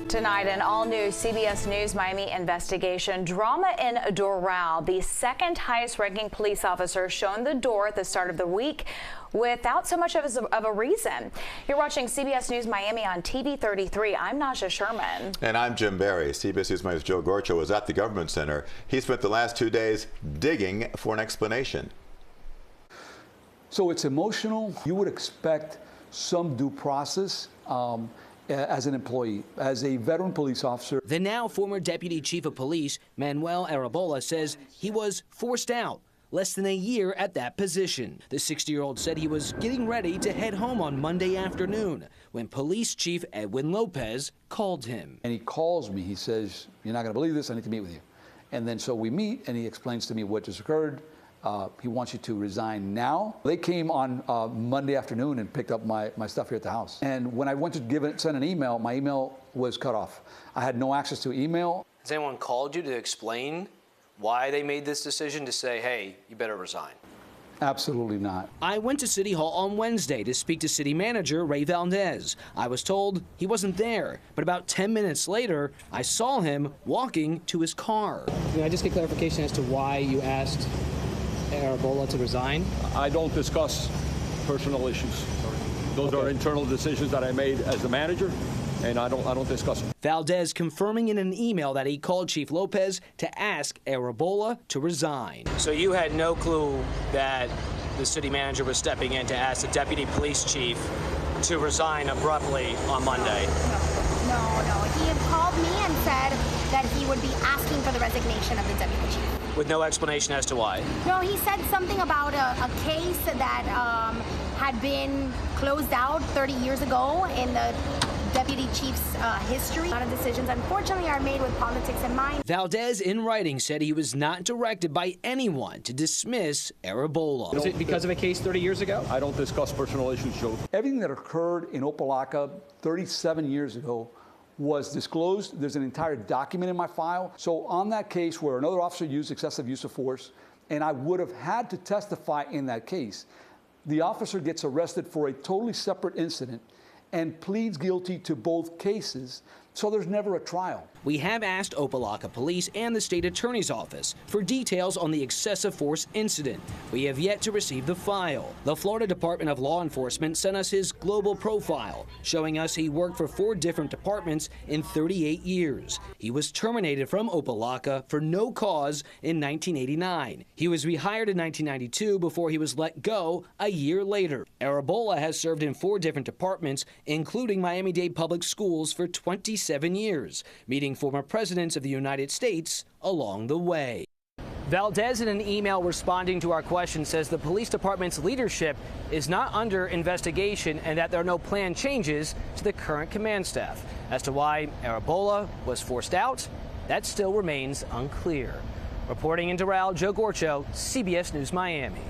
Tonight, an all-new CBS News Miami investigation. Drama in Doral. The second highest-ranking police officer shown the door at the start of the week without so much of a reason. You're watching CBS News Miami on TV 33. I'm Nasha Sherman. And I'm Jim Barry. CBS News Miami's Joe Gorchow was at the Government Center. He spent the last 2 days digging for an explanation. So it's emotional. You would expect some due process. As an employee, as a veteran police officer. The now former deputy chief of police, Manuel Arrebola, says he was forced out less than a year at that position. The 60-year-old said he was getting ready to head home on Monday afternoon when Police Chief Edwin Lopez called him. And he calls me, he says, "You're not going to believe this, I need to meet with you." And then so we meet and he explains to me what just occurred. He wants you to resign now. They came on Monday afternoon and picked up my stuff here at the house. And when I went to send an email, my email was cut off. I had no access to email. Has anyone called you to explain why they made this decision to say, hey, you better resign? Absolutely not. I went to City Hall on Wednesday to speak to City Manager Ray Valdez. I was told he wasn't there, but about 10 minutes later, I saw him walking to his car. Can I just get clarification as to why you asked Arrebola to resign? I don't discuss personal issues. Those are internal decisions that I made as the manager, and I don't discuss them. Valdez confirming in an email that he called Chief Lopez to ask Arrebola to resign. So you had no clue that the city manager was stepping in to ask the deputy police chief to resign abruptly on Monday? No. He had called me and said that he would be asking for the resignation of the deputy chief. With no explanation as to why? No, he said something about a case that had been closed out 30 years ago in the deputy chief's history. A lot of decisions, unfortunately, are made with politics in mind. Valdez, in writing, said he was not directed by anyone to dismiss Arrebola. Was it because of a case 30 years ago? I don't discuss personal issues, Joe. Everything that occurred in Opa-locka 37 years ago was disclosed. There's an entire document in my file. So on that case where another officer used excessive use of force, and I would have had to testify in that case, the officer gets arrested for a totally separate incident and pleads guilty to both cases, so there's never a trial. We have asked Opa-locka Police and the state attorney's office for details on the excessive force incident. We have yet to receive the file. The Florida Department of Law Enforcement sent us his global profile, showing us he worked for 4 different departments in 38 years. He was terminated from Opa-locka for no cause in 1989. He was rehired in 1992 before he was let go a year later. Arrebola has served in 4 different departments, including Miami-Dade Public Schools, for 27 years, meeting former presidents of the United States along the way. Valdez, in an email responding to our question, says the police department's leadership is not under investigation and that there are no planned changes to the current command staff. As to why Arrebola was forced out, that still remains unclear. Reporting in Doral, Joe Gorchow, CBS News Miami.